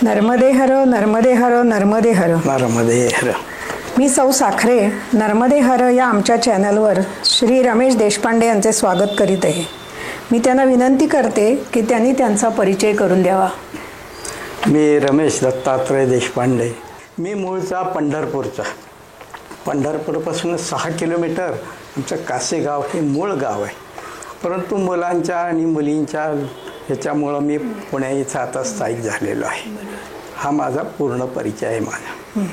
नर्मदे हर नर्मदे हर नर्मदे हर नर्मदे हर. मी सौ साखरे नर्मदे हर या आमच्या चॅनलवर श्री रमेश देशपांडे यांचे स्वागत करीत आहे. मी त्यांना विनंती करते की त्यांनी त्यांचा परिचय करून द्यावा. मी रमेश दत्तात्रय देशपांडे. मी मूळचा पंढरपूरचा. पंढरपूरपासून 6 किलोमीटर आमचं कासेगाव हे मूळ गाव आहे. परंतु मुलांच्या आणि मुलींच्या ह्याच्यामुळं मी पुणे इथं आता स्थायिक झालेलो आहे. हा माझा पूर्ण परिचय आहे माझा.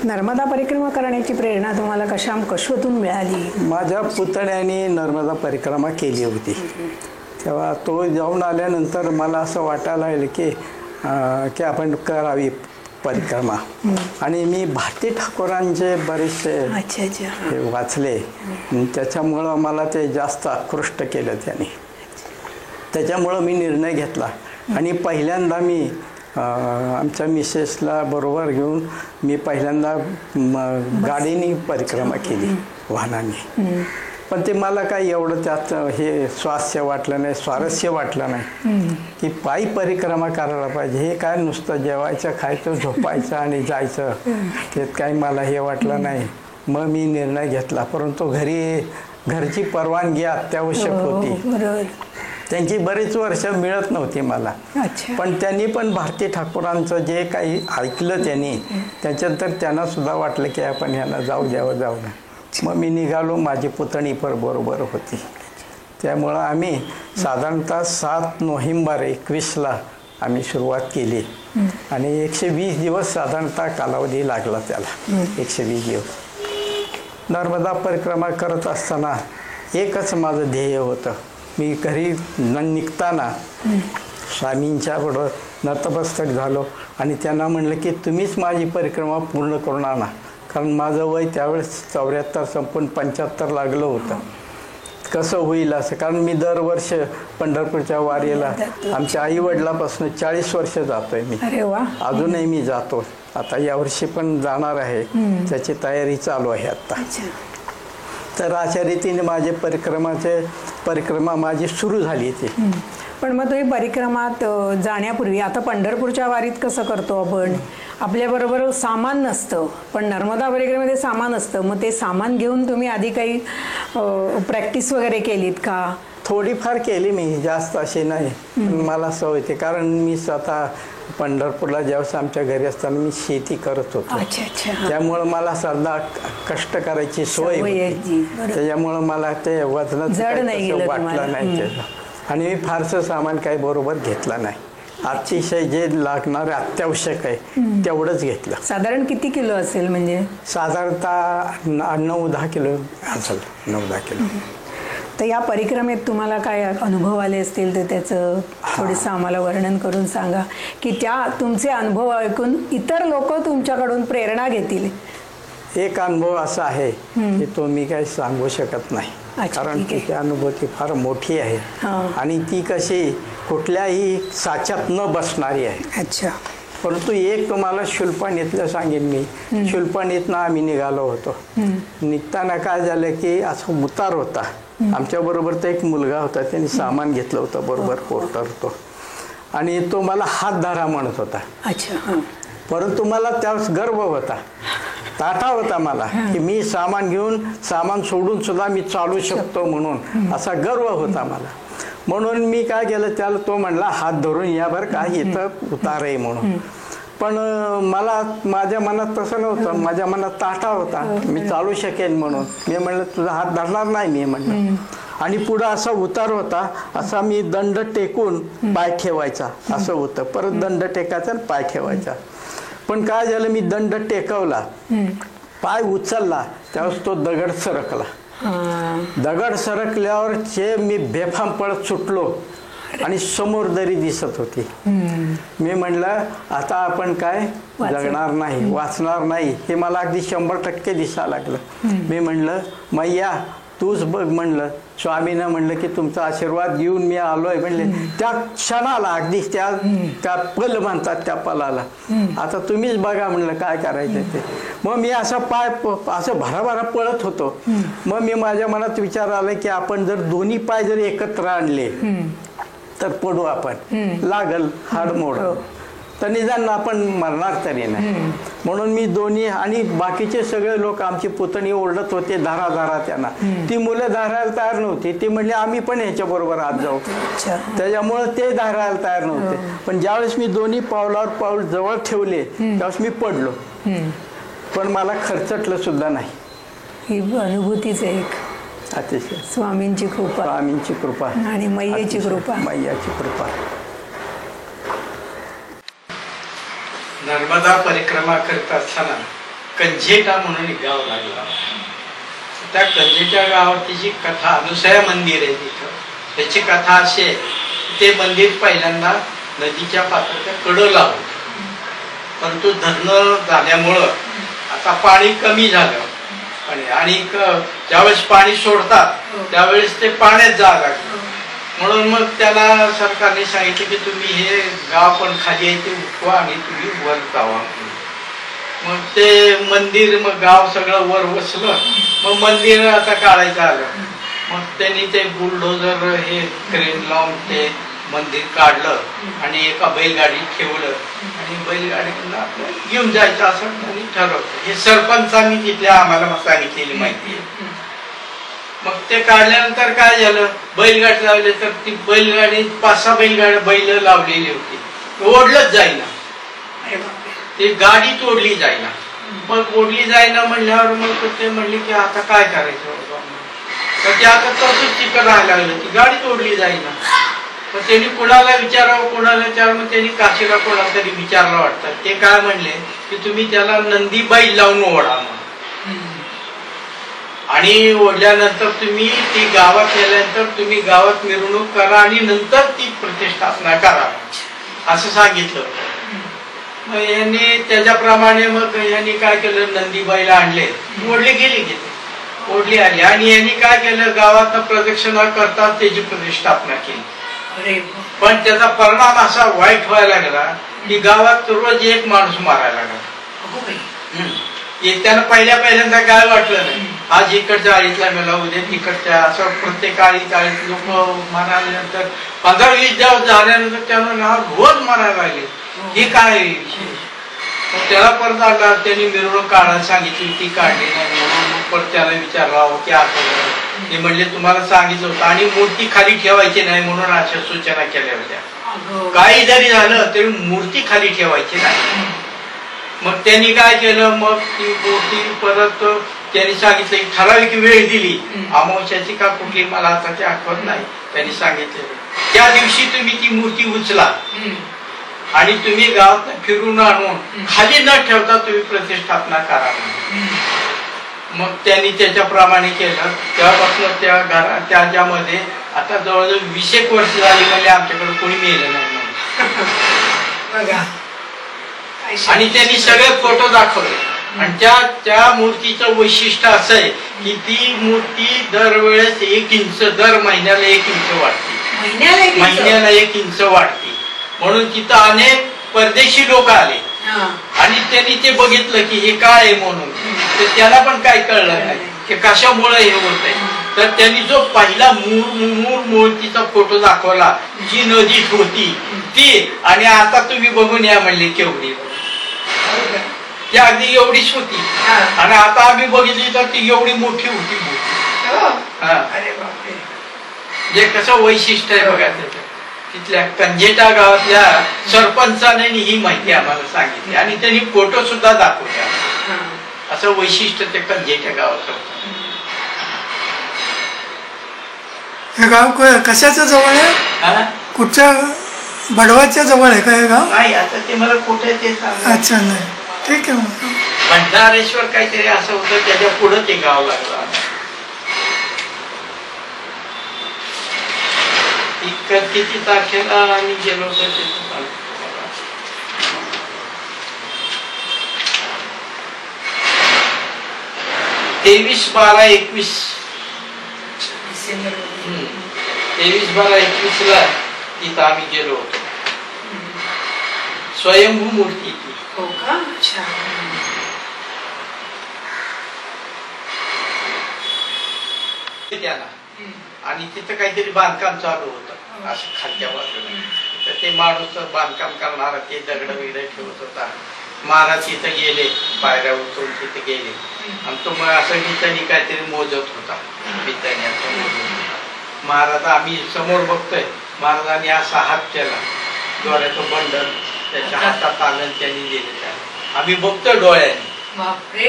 नर्मदा परिक्रमा करण्याची प्रेरणा तुम्हाला कशातून मिळाली? माझ्या पुतण्याने नर्मदा परिक्रमा केली होती. तेव्हा तो जाऊन आल्यानंतर मला असं वाटायला लागलं की आपण करावी परिक्रमा. आणि मी भारती ठाकूरांचे बरेचसे वाचले. त्याच्यामुळं मला ते जास्त आकृष्ट केलं त्याने. त्याच्यामुळं मी निर्णय घेतला आणि पहिल्यांदा मी आमच्या मिसेसला बरोबर घेऊन मी पहिल्यांदा गाडीने परिक्रमा केली, वाहनाने. पण ते मला काही एवढं त्यात हे स्वारस्य वाटलं नाही की पायी परिक्रमा करायला पाहिजे. हे काय नुसतं जेवायचं, खायचं, झोपायचं आणि जायचं, ते काही मला हे वाटलं नाही. मग मी निर्णय घेतला. परंतु घरची परवानगी अत्यावश्यक होती. त्यांची बरीच वर्ष मिळत नव्हती मला. पण त्यांनी पण भारती ठाकूरांचं जे काही ऐकलं त्यांनी, त्याच्यानंतर त्यांना सुद्धा वाटलं की आपण ह्यांना जाऊ द्यावं. मग मी निघालो. माझी पुतणी पण बरोबर होती. त्यामुळं आम्ही साधारणतः 7 नोव्हेंबर 21ला आम्ही सुरुवात केली आणि 120 दिवस साधारणतः कालावधी लागला त्याला. 120 दिवस नर्मदा परिक्रमा करत असताना एकच माझं ध्येय होतं. मी घरी निघताना स्वामींच्या बरोबर नतमस्तक झालो आणि त्यांना म्हणलं की तुम्हीच माझी परिक्रमा पूर्ण करून आणा. कारण माझं वय त्यावेळेस 74 संपून 75 लागलं होतं. कसं होईल असं, कारण मी दरवर्ष पंढरपूरच्या वारीला आमच्या आईवडिलापासून 40 वर्ष जातोय मी. अजूनही मी जातो. आता यावर्षी पण जाणार आहे. त्याची तयारी चालू आहे आता. तर अशा रीतीने माझे परिक्रमा माझी सुरू झाली ती. पण मग तुम्ही परिक्रमात जाण्यापूर्वी, आता पंढरपूरच्या वारीत कसं करतो आपण, आपल्याबरोबर सामान नसतं, पण नर्मदा परिक्रमेमध्ये सामान असतं. मग ते सामान घेऊन तुम्ही आधी काही प्रॅक्टिस वगैरे केलीत का? थोडीफार केली मी, जास्त अशी नाही. मला सवय होती, कारण मी स्वतः पंढरपूरला ज्यावेळेस आमच्या घरी असताना मी शेती करत होतो. त्यामुळं मला सध्या कष्ट करायची सवय होती. त्याच्यामुळं मला ते वजनाचं वाटलं नाही त्याचं. आणि मी फारसं सामान काही बरोबर घेतलं नाही. अतिशय जे लागणार अत्यावश्यक आहे तेवढंच घेतलं. साधारण किती किलो असेल? म्हणजे साधारणतः 9-10 किलो असेल. 9-10 किलो. तर या परिक्रमेत तुम्हाला काय अनुभव आले असतील तर त्याचं थोडंसं आम्हाला वर्णन करून सांगा, की तुमचे अनुभव ऐकून इतर लोक तुमच्याकडून प्रेरणा घेतील. एक अनुभव असा आहे की तो मी काही सांगू शकत नाही, कारण तिची अनुभूती फार मोठी आहे आणि ती कशी कुठल्याही साच्यात न बसणारी आहे. परंतु एक तुम्हाला शूलपाणीतलं सांगेन मी. शूलपाणीतनं आम्ही निघालो होतो. निघताना काय झालं की असं उतार होता. आमच्याबरोबर तर एक मुलगा होता, त्यांनी सामान घेतलं होतं बरोबर, पोर्टर तो. आणि तो मला हात धरा म्हणत होता. परंतु मला त्यावेळेस गर्व होता, ताठा होता मला की मी सामान सोडून सुद्धा मी चालू शकतो म्हणून असा गर्व होता मला. म्हणून मी काय केलं, त्याला तो म्हणला हात धरून या बरं का, इथं उतार आहे म्हणून. पण माझ्या मनात तसं नव्हतं. माझ्या मनात ताठा होता, मी चालू शकेन म्हणून. मी म्हणलं तुझा हात धरणार नाही मी म्हणलं. आणि पुढं असा उतार होता, असा मी दंड टेकून पाय ठेवायचा असं होतं. परत दंड टेकायचा आणि पाय ठेवायचा. पण काय झालं, मी दंड टेकवला, पाय उचलला, त्यावेळेस तो दगड सरकला. दगड सरकल्यावर मी बेफाम पळत सुटलो आणि समोर दरी दिसत होती. मी म्हणलं आता आपण काय जगणार नाही, वाचणार नाही, हे मला अगदी 100% दिसायला लागलं. मी म्हणलं मैया तूच बघ म्हणलं. स्वामीनं म्हणलं की तुमचा आशीर्वाद घेऊन मी आलोय म्हणले. त्या क्षणाला अगदी त्या पल म्हणतात त्या पलाला, आता तुम्हीच बघा म्हणलं काय करायचं ते. मग मी असा पाय असं भराभरा पळत होतो. मग मी माझ्या मनात विचार आला की आपण जर दोन्ही पाय जर एकत्र आणले तर पडू आपण, लागल हाड मोड. तर निदान आपण मरणार तरी नाही. म्हणून मी दोन्ही आणि बाकीचे सगळे लोक आमची पुतणी ओरडत होते धारा धारा त्यांना. ती मुलं धारायला तयार नव्हती. ती म्हणली आम्ही पण ह्याच्याबरोबर आत जाऊ. त्याच्यामुळं ते धारायला तयार नव्हते. पण ज्यावेळेस मी दोन्ही पावलावर पाऊल जवळ ठेवले त्यावेळेस मी पडलो, पण मला खर्चटलं सुद्धा नाही. ही अनुभूतीच आहे एक. अतिशय स्वामींची कृपा, स्वामींची कृपा आणि मैयाची कृपा. मैयाची कृपा. नर्मदा परिक्रमा करत असताना कंझेटा म्हणून एक गाव लागला. त्या कंझेटा गावाची जी कथा, अनुसया मंदिर आहे तिथं, त्याची कथा अशी आहे, ते मंदिर पहिल्यांदा नदीच्या पात्राच्या कडेला होतं. परंतु धरण झाल्यामुळं आता पाणी कमी झालं आणि ज्यावेळेस पाणी सोडतात त्यावेळेस ते पाण्यात जावं लागलं. म्हणून मग त्याला सरकारने सांगितलं की तुम्ही हे गाव पण खाली आहे ते उठवा आणि तुम्ही वर जावा. मग ते मंदिर, मग गाव सगळं वर बसलं. मग मंदिर आता काढायचं आलं. मग त्यांनी ते बुलडोजर हे क्रेन लावून ते मंदिर काढलं आणि एका बैलगाडीत ठेवलं आणि बैलगाडीतून आपलं घेऊन जायचं असं त्यांनी ठरवलं. हे सरपंचांनी तिथल्या आम्हाला सांगितलेली माहिती आहे. मग ते काढल्यानंतर काय झालं, बैलगाडी लावले तर ती बैलगाडी 5-6 बैल लावलेली होती, ओढलंच जाईना. ती गाडी तोडली जाईना. मग ओढली जाईना म्हणल्यावर मग ते म्हणले की आता काय करायचं. तर ते आता तसंच तिकडं राहायला लागलं, ती गाडी तोडली जाईना. मग त्यांनी कुणाला विचारावं, मग त्यांनी काशीला कोणाला तरी विचारलं वाटतं. ते काय म्हणले की तुम्ही त्याला नंदी बैल लावून ओढा आणि ओढल्यानंतर तुम्ही ती गावात गेल्यानंतर तुम्ही गावात मिरवणूक करा आणि नंतर ती प्रतिष्ठापना करा असं सांगितलं. मग यांनी त्याच्याप्रमाणे मग यांनी काय केलं, नंदी बैल आणले, ओढले गेले गेले, ओढली आली आणि यांनी काय केलं, गावात प्रदक्षिणा करतात त्याची प्रतिष्ठापना केली. पण त्याचा परिणाम असा वाईट व्हायला लागला की गावात रोज एक माणूस मारायला लागला. त्यानं पहिल्यांदा काय वाटलं नाही, आज इकडच्या आळीतला मेला, उद्या तिकडच्या, असं प्रत्येक आळीत लोक मारल्यानंतर 15-20 दिवस झाल्यानंतर त्यानं रोज मारायला लागले. हे काय विषय. त्याला परत आला, त्यांनी मिरवणूक काढायला सांगितली, ती काढली नाही. म्हणून परत त्याला विचारलं की असं, ते म्हणले तुम्हाला सांगितलं होतं आणि मूर्ती खाली ठेवायची नाही म्हणून अशा सूचना केल्या होत्या. काही जरी झालं तरी मूर्ती खाली ठेवायची नाही. मग त्यांनी काय केलं, मग ती मूर्ती परत त्यांनी सांगितलं, एक ठराविक वेळ दिली, अमावस्याची का कुठली मला आता ते आठवत नाही, त्यांनी सांगितलं त्या दिवशी तुम्ही ती मूर्ती उचला आणि तुम्ही गावात फिरून आणून खाली न ठेवता तुम्ही प्रतिष्ठापना करा. मग त्यांनी त्याच्याप्रमाणे केलं. तेव्हापासून त्या घरात त्याच्यामध्ये आता जवळजवळ 20 वर्ष झाली म्हणजे आमच्याकडे कोणी मेलं नाही. आणि त्यांनी सगळे फोटो दाखवले. आणि त्या मूर्तीचं वैशिष्ट्य असं आहे की ती मूर्ती दरवेळेस 1 इंच, दर महिन्याला 1 इंच वाढते, महिन्याला 1 इंच वाढते. म्हणून तिथं अनेक परदेशी लोक आले आणि त्यांनी ते बघितलं की हे काय आहे म्हणून. तर त्याला पण काय कळलं नाही की कशामुळे हे होत आहे. तर त्यांनी जो पहिला मूर्तीचा फोटो दाखवला, जी नदीत होती ती, आणि आता तुम्ही बघून या म्हणले केवढी, ती अगदी एवढीच होती. आणि आता आम्ही बघितली तर ती एवढी मोठी होती. जे कसं वैशिष्ट्य आहे बघा त्याचं. तिथल्या कंझेटा गावातल्या सरपंचाने ही माहिती आम्हाला सांगितली आणि त्यांनी फोटो सुद्धा दाखवले. असं वैशिष्ट्य ते कंझेटा गावाचं. हे गाव कशाच्या जवळ आहे, कुठच्या बडवाच्या जवळ आहे का हे गाव? नाही, आता ते मला कुठे ते सांग. अच्छा, नाही, ठीक आहे. मग भंडारेश्वर काहीतरी असं होतं, त्याच्या पुढे ते गाव लागलं. किती तारखेला आम्ही गेलो होतो ते 23-12-21 23-12-21 तिथं आम्ही गेलो होतो. स्वयंभू मूर्ती ती. हो का? अच्छा. त्याला आणि तिथं काहीतरी बांधकाम चालू होतं असं खालच्या बाजूला. तर ते माणूस बांधकाम करणारा ते दगड वगैरे ठेवत होता. महाराज तिथे गेले, पायऱ्या उतरून तिथे गेले आणि तो मग असं गीतानी काहीतरी मोजत होता. गीतानी असं मोजत होता. महाराज आम्ही समोर बघतोय, महाराजांनी असा हात केला, डोळ्याचं बंडल त्याच्या हातात आलं, त्यांनी दिले त्याला. आम्ही बघतोय डोळ्याने. बापरे.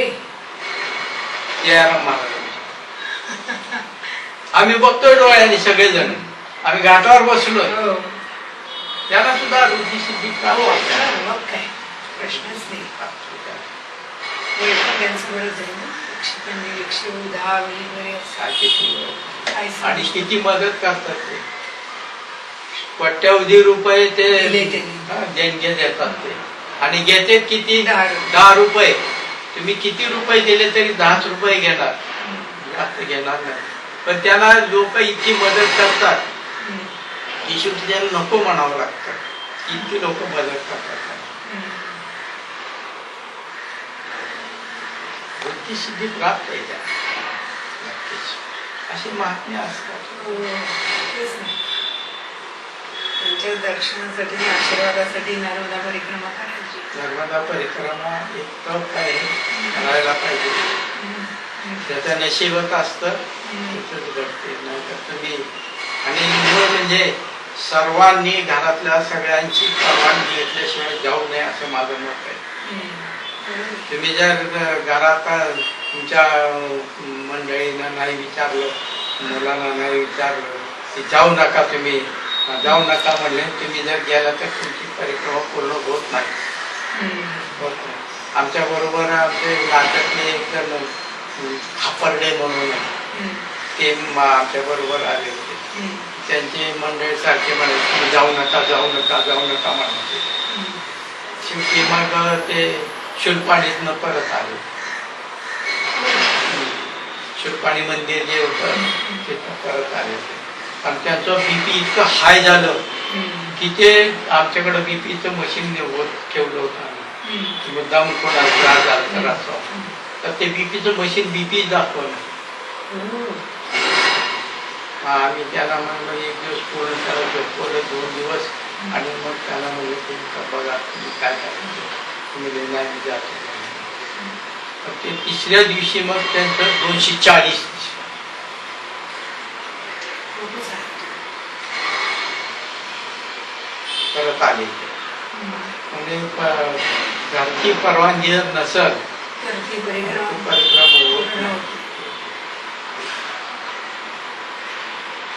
महाराज आम्ही बघतोय डोळ्याने सगळेजण. आम्ही घाटावर बसलोय. त्याला सुद्धा रुची सिद्धी प्राप्त झाली. मग काय प्रश्नच नाही. आणि किती मदत करतात ते. कोट्यवधी रुपये ते देणगे देतात ते. आणि घेते किती? 10 रुपये. तुम्ही किती रुपये दिले तरी 10 रुपये घेणार, जास्त घेणार नाही. पण त्याला लोक इतकी मदत करतात की शेवटी त्याला नको म्हणावं लागतं. इतकी लोक मदत करतात. वृत्ती सिद्धी प्राप्त आहे त्या. असे महात्म्य असतात. त्यांच्या दर्शनासाठी आशीर्वादासाठी नर्मदा परिक्रमा करायची. नर्मदा परिक्रमा एक तप आहे, करायला पाहिजे. त्याचं नशीबच असतं, तिथंच घडते. नाहीतर तुम्ही आणि मूळ म्हणजे सर्वांनी घरातल्या सगळ्यांची परवानगी घेतल्याशिवाय जाऊ नये असं माझं मत आहे. तुम्ही जर घरात तुमच्या मंडळींना नाही विचारलं, मुलांना नाही विचारलं की जाऊ नका, तुम्ही जाऊ नका म्हणले, तुम्ही जर गेला तर तुमची परिक्रमा पूर्ण होत नाही. आमच्या बरोबर आमचे नाटकले एक जण खापर्डे म्हणून ते आमच्या बरोबर आले होते. त्यांचे मंडळी सारखे म्हणाले जाऊ नका, जाऊ नका, जाऊ नका म्हणायचे. शेवटी मग ते शुलपाणीतनं परत आले. शुलपाणी मंदिर जे होतं तिथं परत आले. आणि त्यांचं बीपी इतकं हाय झालं की ते आमच्याकडं बीपीचं मशीन ठेवलं होतं आम्ही. मुद्दाम कोणाला त्रास झाला तर असं, तर ते बीपीचं मशीन बीपी दाखवलं. आम्ही त्याला म्हणलं एक दिवस पूर्ण त्याला झोपवलं, 2 दिवस. आणि मग त्याला म्हणलं तुम्ही बघा तुम्ही काय करायचं. तुम्ही नाही जातो. ते 3ऱ्या दिवशी मग त्यांचं 240 परत आले. म्हणजे घरची परवानगी जर नसल परिक्रमा.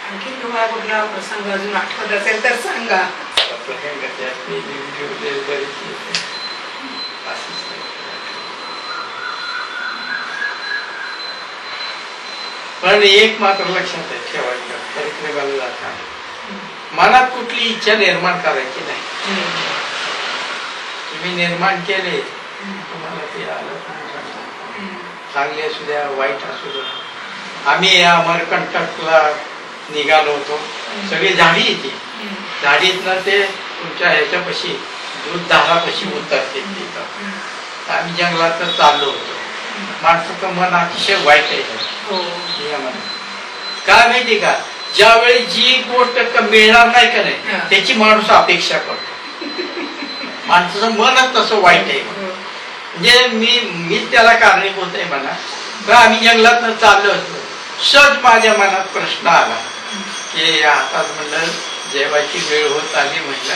आणखी तुम्हाला कुठला प्रसंग अजून आठवत असेल तर सांगा. पण एक मात्र लक्षात ठेवायचं, परिक्रमेला जाताना मनात कुठली इच्छा निर्माण करायची नाही. तुम्ही निर्माण केले तुम्हाला ते आलं, चांगले असू द्या वाईट असू द्या. आम्ही या अमरकंटकला निघालो होतो. सगळी झाडी येते, झाडीतनं ते तुमच्या ह्याच्यापाशी दूधधारापाशी उतरते. तिथं आम्ही जंगलात चाललो होतो. माणसाचं मन अतिशय वाईट आहे. काय माहिती का, ज्यावेळी जी गोष्ट मिळणार नाही का नाही त्याची माणूस अपेक्षा करतो. माणसाचं मनच तसं वाईट आहे. म्हणजे मीच त्याला कारणीभूत आहे म्हणा. तर आम्ही जंगलात चाललो होतो. सहज माझ्या मनात प्रश्न आला की आता म्हणलं जेवायची वेळ होत आली. म्हटलं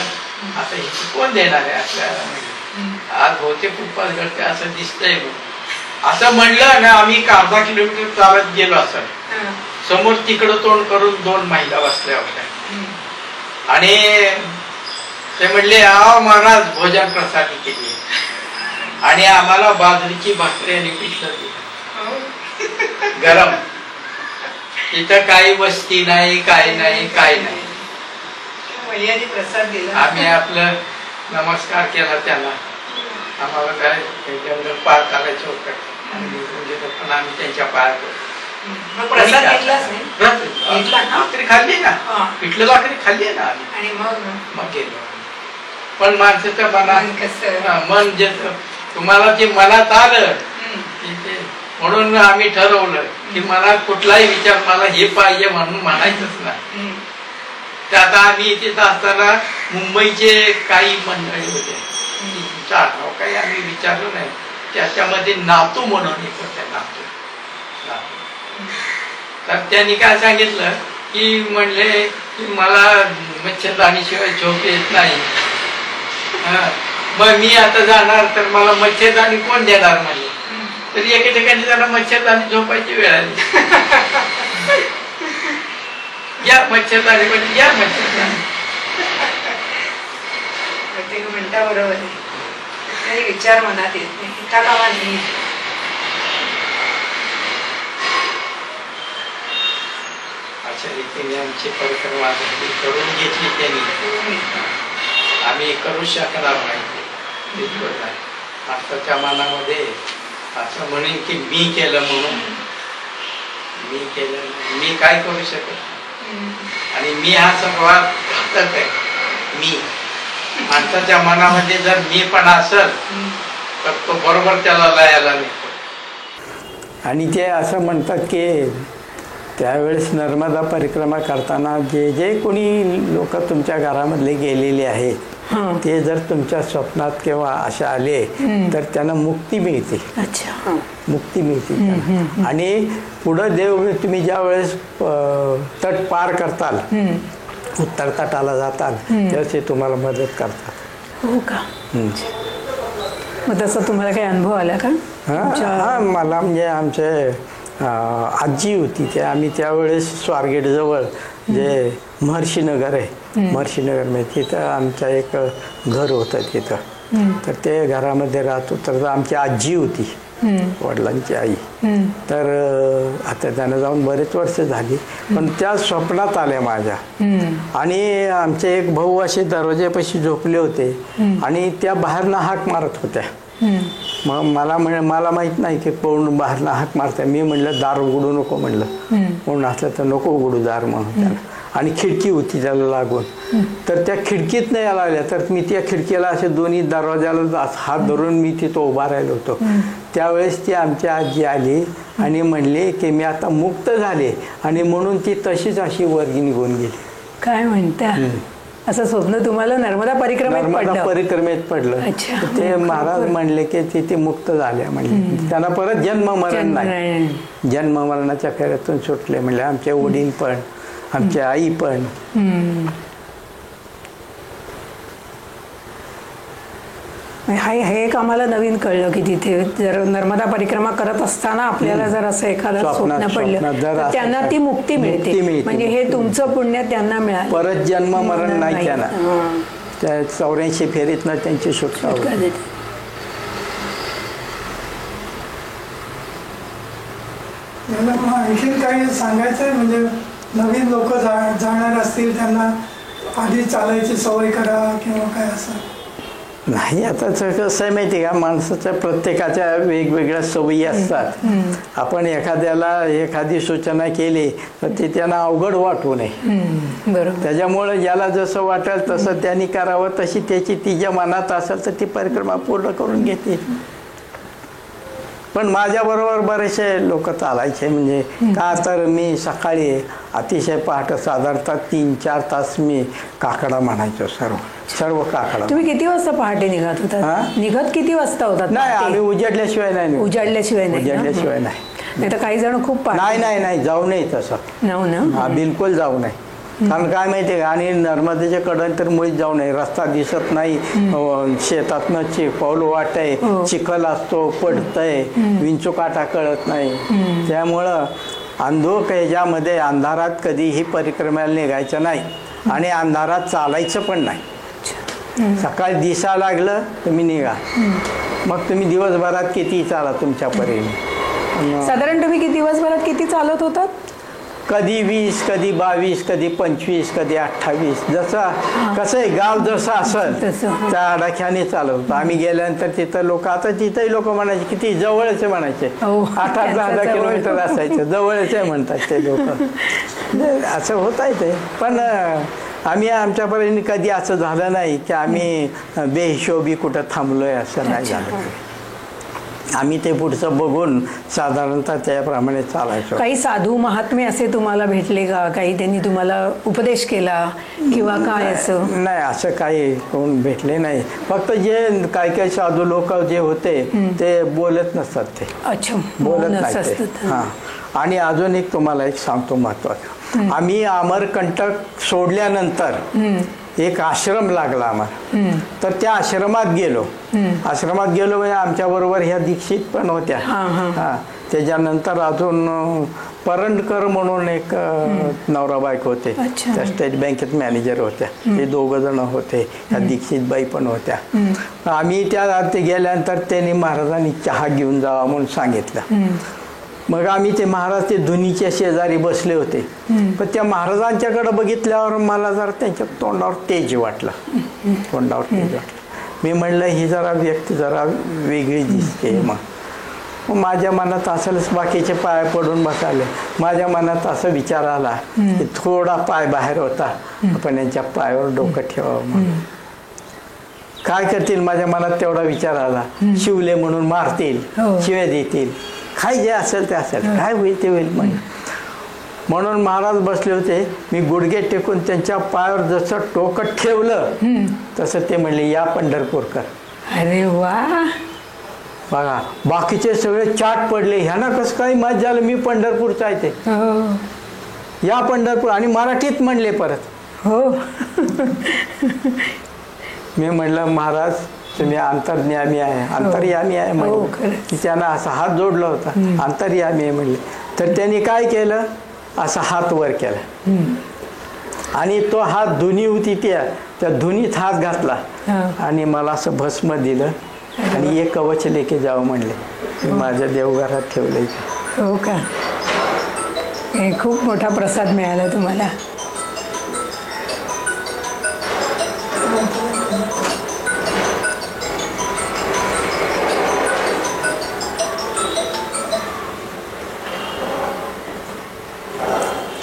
आता हिची कोण देणार आहे आपल्याला. म्हणलं आज बहुतेक उपास घडते असं दिसतंय. असं म्हणलं ना, आम्ही 1/2 किलोमीटर चालत गेलो. असं समोर तिकडं तोंड करून 2 महिला बसल्या होत्या. आणि ते म्हणले आव महाराज भोजन प्रसादी केली आणि आम्हाला बाजरीची भाकरी आणि पिठलं दिलं गरम. तिथं काही वस्ती नाही, काय नाही, काय नाही. प्रसाद दिला. आम्ही आपलं नमस्कार केला त्याला. आम्हाला काय जंगल पार करायचं होतं पण आम्ही त्यांच्या पायात होतो. प्रसाद घेतलाच नाही. भाकरी खाल्ली ना, पिठलं भाकरी खाल्ली ना आम्ही. आणि मग गेलो. पण माणसाच्या मनात मन जे तुम्हाला जे मनात आलं म्हणून आम्ही ठरवलं की मला कुठलाही विचार मला हे पाहिजे म्हणून म्हणायचंच नाही. तर आता आम्ही तिथं असताना मुंबईचे काही मंडळी होते, तुमचं आठवण काही आम्ही विचारलं नाही, त्याच्यामध्ये नातू म्हणून एक होते, नातू. तर त्यांनी काय सांगितलं की म्हणले की मला मच्छरदाणीशिवाय झोप येत नाही, मग मी आता जाणार तर मला मच्छरदाणी कोण देणार म्हणले. तर एके ठिकाणी त्याला मच्छरदाणी झोपायची वेळ आली. या मच्छरदाणी पण या मच्छरदाणी. म्हणता बरोबर आहे, काही विचार मनात येत नाही, एका कामा नाही. अशा रीतीने आमची परिक्रमा करून घेतली त्यांनी. आम्ही करू शकणार नाही, बिलकुल नाही. आताच्या मनामध्ये असं म्हणेन की मी केलं म्हणून, मी केलं नाही, मी काय करू शकत. आणि मी हा सर्वात घातक आहे. मी माणसाच्या मनामध्ये जर मी पण असेल तर तो बरोबर त्याला लयाला निघतो. आणि ते असं म्हणतात की त्यावेळेस नर्मदा परिक्रमा करताना जे जे कोणी लोक तुमच्या घरामधले गेलेले आहेत ते जर तुमच्या स्वप्नात किंवा असे आले तर त्यांना मुक्ती मिळते. अच्छा, मुक्ती मिळते त्यांना. आणि पुढं देव तुम्ही ज्या वेळेस तट पार करताल, उत्तर तटाला जाताल, त्यावेळेस ते तुम्हाला मदत करतात. हो का? मग तसा तुम्हाला काही अनुभव आला का? हा, मला म्हणजे आमचे आजी होती, ते आम्ही त्यावेळेस स्वारगेटजवळ जे महर्षीनगर आहे, महर्षीनगर तिथं आमचं एक घर होतं तिथं. तर ते घरामध्ये राहतो. तर आमची आजी होती, वडिलांची आई. तर आता त्यांना जाऊन बरेच वर्ष झाली, पण त्या स्वप्नात आल्या माझ्या. आणि आमचे एक भाऊ असे दरवाजेपाशी झोपले होते आणि त्या बाहेरनं हाक मारत होत्या. मग मला माहित नाही की कोण बाहेरनं हाक मारताय. मी म्हणलं दार उघडू नको म्हणलं, कोण असलं तर नको उघडू दार म्हणून त्याला. आणि खिडकी होती त्याला लागून, तर त्या खिडकीत नाही आल्या. तर मी त्या खिडकीला असे दोन्ही दरवाजाला हात धरून मी तिथं उभा राहिलो होतो. त्यावेळेस ती आमची आजी आली आणि म्हणली की मी आता मुक्त झाले, आणि म्हणून ती तशीच अशी वर निघून गेली. काय म्हणता? असं स्वप्न तुम्हाला नर्मदा परिक्रमेत पडलं. ते महाराज म्हणले की ते मुक्त झाल्या म्हणले, त्यांना परत जन्म मरण नाही, जन्म मरणाच्या फेऱ्यातून सुटले म्हणले. आमचे वडील पण, आमची आई पण. हे एक आम्हाला नवीन कळलं की तिथे जर नर्मदा परिक्रमा करत असताना आपल्याला जर असं एखादं स्वप्न पडलं तर त्यांना ती मुक्ती मिळते. म्हणजे हे तुमचं पुण्य त्यांना मिळालं, परत जन्म मरण नाही त्यांना. त्या 84 फेरीतनं त्यांची सुटका होते. आणखी काही सांगायचं आहे? म्हणजे नवीन लोक जाणार असतील त्यांना आधी चालायची सवय करा किंवा काय असं? नाही, आता कसं आहे माहिती आहे का, माणसाच्या प्रत्येकाच्या वेगवेगळ्या सवयी असतात. आपण एखाद्याला एखादी सूचना केली तर ते त्यांना अवघड वाटू नये. बरोबर. त्याच्यामुळे ज्याला जसं वाटेल तसं त्यांनी करावं, तशी त्याची तिच्या मनात असेल तर ती परिक्रमा पूर्ण करून घेते. पण माझ्याबरोबर बरेचसे लोक चालायचे. म्हणजे का तर मी सकाळी अतिशय पहाटे साधारणतः 3-4 तास मी काकडा म्हणायचो, सर्व काकडा. तुम्ही किती वाजता पहाटे निघत होतात? निघत किती वाजता होतात? नाही, आम्ही उजाडल्याशिवाय नाही. उजाडल्याशिवाय नाही तर काही जण खूप नाही जाऊ नये तसं. हा, बिलकुल जाऊ नये. कारण काय माहितीये का, आणि नर्मदेच्या कडन तर मुळीच जाऊ नये. रस्ता दिसत नाही, शेतातनं पाऊल वाट आहे, चिखल असतो, पडतंय, विंचूकाटा कळत नाही. त्यामुळं अंधोक ह्याच्यामध्ये अंधारात कधीही परिक्रमेला निघायचं नाही आणि अंधारात चालायचं पण नाही. सकाळी दिसा लागलं तुम्ही निघा, मग तुम्ही दिवसभरात किती चाला तुमच्या परीने. साधारण तुम्ही दिवसभरात किती चालत होतात? कधी 20, कधी 22, कधी 25, कधी 28, जसं कसं आहे गाव जसं असेल त्या आडाख्याने चालत होतं. आम्ही गेल्यानंतर तिथं लोक, आता तिथंही लोक म्हणायचे किती जवळचे म्हणायचे, 8-10 किलोमीटर असायचं, जवळचे म्हणतात ते लोक. असं होत आहे ते. पण आम्ही आमच्यापर्यंत कधी असं झालं नाही की आम्ही बेहिशोबी कुठं थांबलोय, असं नाही झालं. आम्ही ते पुढचं बघून साधारणतः त्याप्रमाणे चालायचो. काही साधू महात्मे असे तुम्हाला भेटले का? काही त्यांनी तुम्हाला उपदेश केला किंवा काय असं? नाही, असं काही कोण भेटले नाही. फक्त जे काही साधू लोक जे होते ते बोलत नसतात, ते अच्छा, बोलत मौनच नाही ते. असतात. हां. आणि अजून एक तुम्हाला एक सांगतो महत्वाचं. आम्ही अमरकंटक सोडल्यानंतर एक आश्रम लागला आम्हाला. तर त्या आश्रमात गेलो म्हणजे आमच्या बरोबर ह्या दीक्षित पण होत्या. हा. त्याच्यानंतर अजून परंडकर म्हणून एक नवरा बायको होते, अच्छा. त्या स्टेट बँकेत मॅनेजर होत्या. ते 2 जण होते. ह्या दीक्षितबाई पण होत्या. आम्ही त्या ते गेल्यानंतर त्यांनी महाराजांनी चहा घेऊन जावा म्हणून सांगितलं. मग आम्ही ते महाराज ते धुनीच्या शेजारी बसले होते. पण त्या महाराजांच्याकडे बघितल्यावर मला जरा त्यांच्या तोंडावर तेज वाटलं. मी म्हणलं ही जरा व्यक्ती जरा वेगळी दिसते. मग माझ्या मनात असंच बाकीचे पाय पडून बसाले. माझ्या मनात असं विचार आला की थोडा पाय बाहेर होता, आपण यांच्या पायावर डोकं ठेवावं म्हणून. काय करतील माझ्या मनात तेवढा विचार आला. शिवले म्हणून मारतील, शिव्या देतील, काय जे असेल ते असेल, काय होईल ते होईल म्हणून महाराज बसले होते. मी गुडघे टेकून त्यांच्या पायावर जसं टोकं ठेवलं तसं ते म्हणले, या पंढरपूरकर. अरे वा. बघा, बाकीचे सगळे चाट पडले. ह्यांना कसं काही माहीत झालं मी पंढरपूरचा आहे ते. या पंढरपूर. आणि मराठीत म्हणले परत. हो. मी म्हणलं महाराज तुम्ही अंतर्यामी आहे, अंतर्यामी आहे म्हणले. त्यांना असा हात जोडला होता, अंतर्यामी आहे म्हणले. तर त्यांनी काय केलं, असा हात वर केला आणि तो हात धुनी होती त्या धुनीत हात घातला आणि मला असं भस्म दिलं आणि एक कवच लेके जावं म्हणले. माझ्या देवघरात ठेवलंय. हो का? हे खूप मोठा प्रसाद मिळाला तुम्हाला.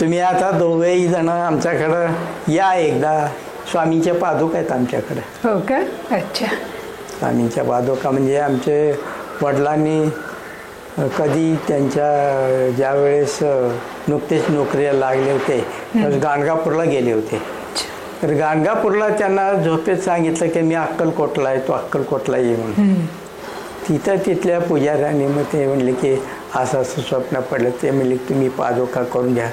तुम्ही आता दोघेही जण आमच्याकडं या एकदा. स्वामींच्या पादुका आहेत आमच्याकडे. हो का? अच्छा. स्वामींच्या पादुका म्हणजे आमचे वडिलांनी कधी त्यांच्या ज्यावेळेस नुकतेच नोकरीला लागले होते तर गाणगापूरला गेले होते. तर गाणगापूरला त्यांना झोपेत सांगितलं की मी अक्कलकोटला आहे, तो अक्कलकोटला ये म्हणून. तिथल्या पुजाऱ्याने मग ते म्हणले की असं असं स्वप्न पडलं. ते म्हणले तुम्ही पादुका करून घ्या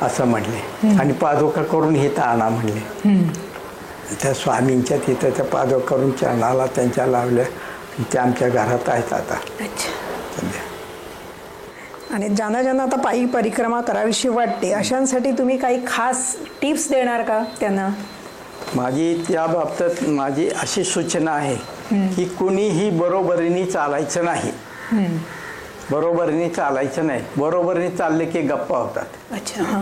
असं म्हणले आणि पादुका करून इथं आणा म्हणले. त्या स्वामींच्या तिथं त्या पादुका करून चरणाला त्यांच्या लावल्या. त्या आमच्या घरात आहेत आता. आणि ज्यांना आता पायी परिक्रमा करावीशी वाटते अशांसाठी तुम्ही काही खास टिप्स देणार का त्यांना? माझी त्या बाबतीत माझी अशी सूचना आहे की कुणीही बरोबरीने चालायचं नाही. बरोबरीने चालायचं नाही. बरोबरीने चालले की गप्पा होतात. अच्छा.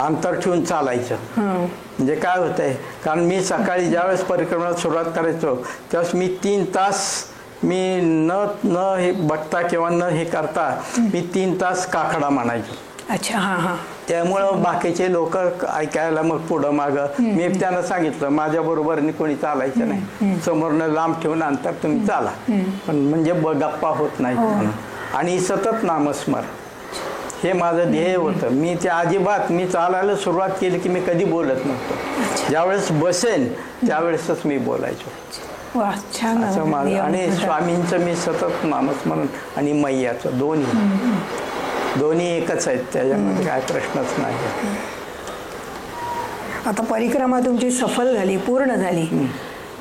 अंतर ठेवून चालायचं. म्हणजे काय होतंय, कारण मी सकाळी ज्यावेळेस परिक्रमाला सुरुवात करायचो त्यावेळेस मी 3 तास मी न हे बघता किंवा न हे करता मी 3 तास काकडा म्हणायचो. अच्छा. हां. त्यामुळं बाकीचे लोक ऐकायला मग पुढं मागं. मी त्यांना सांगितलं माझ्या बरोबरनी कोणी चालायचं नाही, समोरनं लांब ठेवून अंतर तुम्ही चाला, पण म्हणजे गप्पा होत नाहीत म्हणून. आणि सतत नामस्मरण हे माझं ध्येय होतं. मी ते अजिबात मी चालायला सुरुवात केली की मी कधी बोलत नव्हतो. ज्यावेळेस बसेन त्यावेळेसच मी बोलायचो. वा, छान. असं माझं. आणि स्वामींचं मी सतत नामस्मरण आणि मैयाचं दोन्ही एकच आहेत. त्याच्यामध्ये काय प्रश्नच नाही. आता परिक्रमा तुमची सफल झाली, पूर्ण झाली,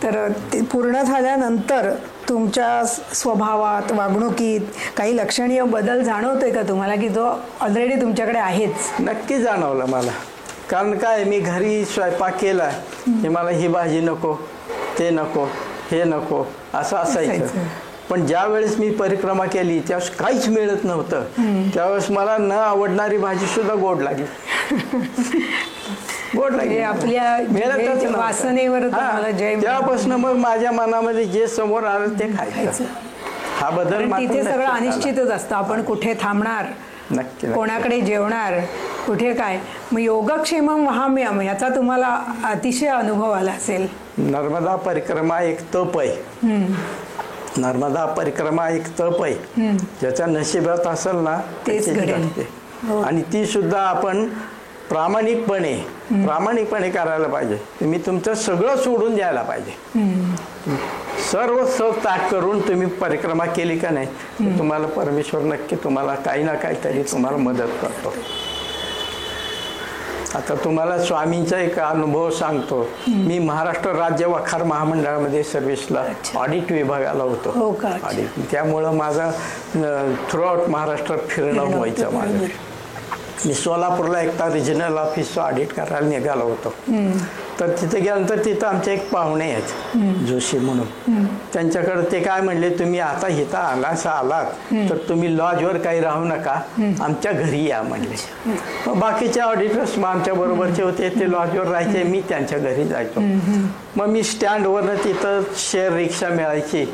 तर ते पूर्ण झाल्यानंतर तुमच्या स्वभावात, वागणुकीत काही लक्षणीय बदल जाणवतोय का तुम्हाला, की जो ऑलरेडी तुमच्याकडे आहेच? नक्की जाणवलं मला. कारण काय, मी घरी स्वयंपाक केला की मला ही भाजी नको, ते नको, हे नको असं असायचं. पण ज्या वेळेस मी परिक्रमा केली त्यावेळेस काहीच मिळत नव्हतं. त्यावेळेस मला न आवडणारी भाजी सुद्धा गोड लागली. आपल्या वासनेवर तेव्हापासून मग माझ्या मनामध्ये जे समोर आलं ते खायचं. हा बदल तिथे सगळं अनिश्चितच असतं. आपण कुठे थांबणार, नक्की कोणाकडे जेवणार, कुठे काय. मग योगक्षेमम वहाम्यम याचा तुम्हाला अतिशय अनुभव आला असेल. नर्मदा परिक्रमा एक तप आहे. नर्मदा परिक्रमा एक तप आहे, ज्याच्या नशिबात असेल ना तेच त्याची घडेल. घडते. हो. आणि ती सुद्धा आपण प्रामाणिकपणे करायला पाहिजे. तुम्ही तुमचं सगळं सोडून द्यायला पाहिजे. सर्व ताट करून तुम्ही परिक्रमा केली का नाही, तर तुम्हाला परमेश्वर नक्की तुम्हाला काही ना काहीतरी तुम्हाला मदत करतो. आता तुम्हाला स्वामींचा एक अनुभव सांगतो. मी महाराष्ट्र राज्य वखार महामंडळामध्ये सर्व्हिसला ऑडिट विभागाला होतो. हो का? ऑडिट, त्यामुळं माझा थ्रू आउट महाराष्ट्रात फिरणं व्हायचं माझं. मी सोलापूरला एकदा रिजनल ऑफिसचं ऑडिट करायला निघालो होतो. तर तिथे गेल्यानंतर तिथं आमचे एक पाहुणे आहेत जोशी म्हणून. त्यांच्याकडे ते काय म्हणले, तुम्ही आता इथं आलात तर तुम्ही लॉजवर काही राहू नका, आमच्या घरी या म्हणले. मग बाकीचे ऑडिटर्स मग आमच्या बरोबरचे होते, ते लॉजवर राहायचे, मी त्यांच्या घरी जायचो. मग मी स्टँडवरनं तिथं शेअर रिक्षा मिळायची.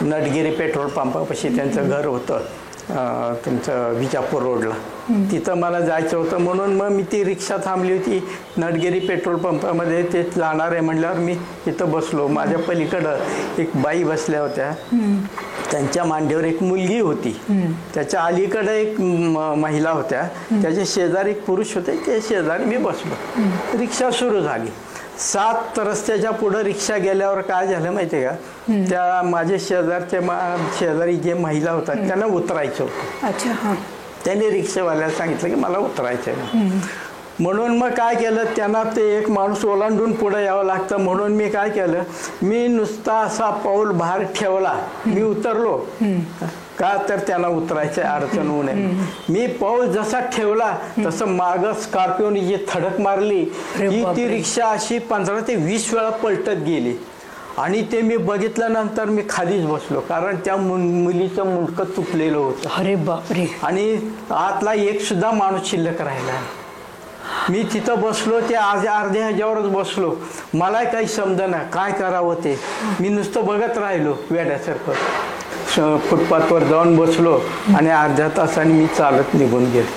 नटगिरी पेट्रोल पंपापाशी त्यांचं घर होतं, तुमचं विजापूर रोडला. तिथं मला जायचं होतं, म्हणून मग मी ती रिक्षा थांबली होती नटगिरी पेट्रोल पंपामध्ये. ते जाणार आहे म्हणल्यावर मी तिथं बसलो. माझ्या पलीकडं एक बाई बसल्या होत्या, त्यांच्या मांडीवर एक मुलगी होती. त्याच्या अलीकडे एक महिला होत्या, त्याच्या शेजारी एक पुरुष होते, ते शेजारी मी बसलो. रिक्षा सुरू झाली. 7 रस्त्याच्या पुढं रिक्षा गेल्यावर काय झालं माहिती आहे का, त्या माझ्या शेजारी जे महिला होतात त्यांना उतरायचं होतं. अच्छा. हां. त्यांनी रिक्षावाल्याला सांगितलं की मला उतरायचं आहे. म्हणून मग काय केलं, त्यांना ते एक माणूस ओलांडून पुढे यावं लागतं. म्हणून मी काय केलं, मी नुसता असा पाऊल बाहेर ठेवला, मी उतरलो. का तर त्यांना उतरायचं अडचण होऊ नये. मी पाऊल जसा ठेवला तसं मागं स्कॉर्पिओने जी धडक मारली, ती रिक्षा अशी 15 ते 20 वेळा पलटत गेली. आणि ते मी बघितल्यानंतर मी खालीच बसलो, कारण त्या मुलीचं मुंडकं तुटलेलं होतं. अरे बापरे. आणि आतला एक सुद्धा माणूस शिल्लक राहिला. मी तिथं बसलो, ते अर्ध्या ह्याच्यावरच बसलो. मला काही समजेना काय करावं ते. मी नुसतं बघत राहिलो वेड्यासारखं. फुटपाथवर जाऊन बसलो आणि अर्ध्या तासाने मी चालत निघून गेलो.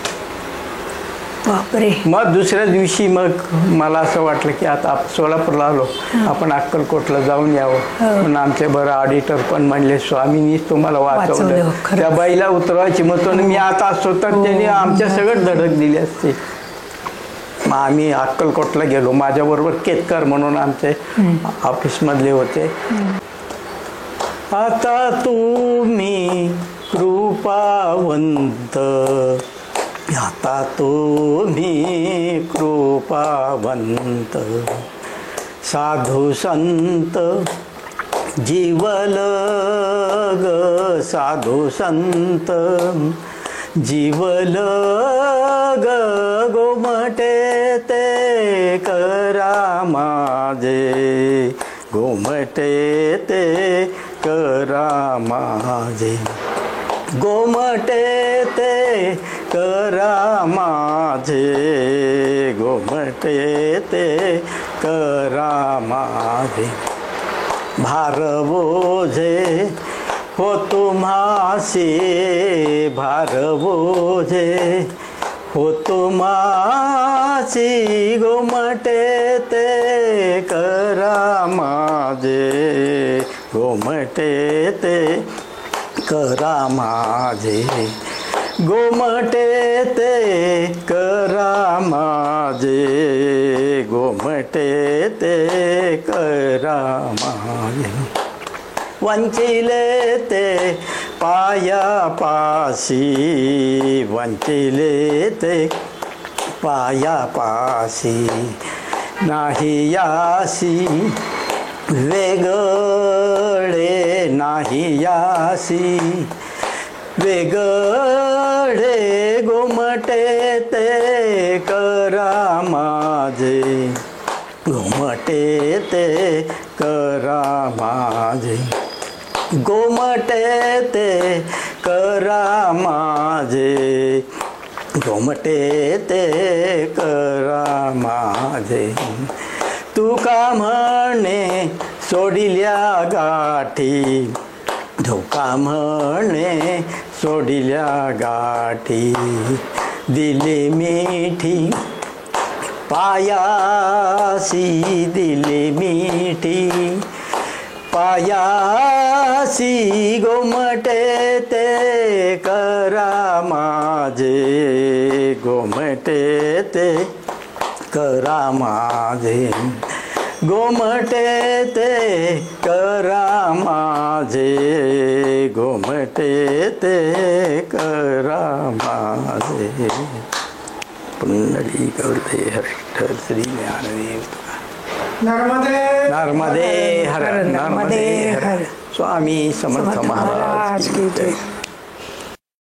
बापरे. मग दुसऱ्या दिवशी मग मला असं वाटलं की आता सोलापूरला आलो, आपण अक्कलकोटला जाऊन यावं. म्हणून आमचे बरं ऑडिटर पण म्हणले, स्वामींनीच तुम्हाला वाचवलं. त्या बाईला उतरवायची म्हणून मी आता असतो तर त्यांनी आमच्या सगळं धडक दिली असते. मग आम्ही अक्कलकोटला गेलो. माझ्याबरोबर केतकर म्हणून आमचे ऑफिसमधले होते. आता तुम्ही कृपावंत, आता तुम्ही कृपावंत, साधू संत जीवल ग, साधू संत जीवल ग, गोमटे ते करा माझे, गोमटे ते करा माझे, गोमटे ते करा माझे, गोमटे ते करा माझे. भार बोझे हो तुम्हासी, भार बोझे हो तुम्हासी, गोमटे ते करा माझे, गोमटे ते करा माझे, गोमटे ते करा माझे, गोमटे ते करा माझे. वंचिले ते पायापाशी, वंचिले ते पायापाशी, नाही यासी वेगळे, नाही यासी वेगळे, गोमटे ते करा माझे, गोमटे ते करा माझे, गोमटे ते करा माझे, गोमटे ते करा माझे. तुका म्हणे सोडिल्या गाठी, धोका म्हणे सोडिल्या गाठी, दिली मिठी पायासी, दिली मिठी पायासी गोमटे ते करा माझे गोमटे ते करा माझे गोमटे ते करा माझे गोमटे ते करा माझे पुंडली गौरदे हर श्री ज्ञानदेव नर्मदे नर्मदे हर नर्मदे नर्मदे हर हर. स्वामी समर्थ महाराज की जय.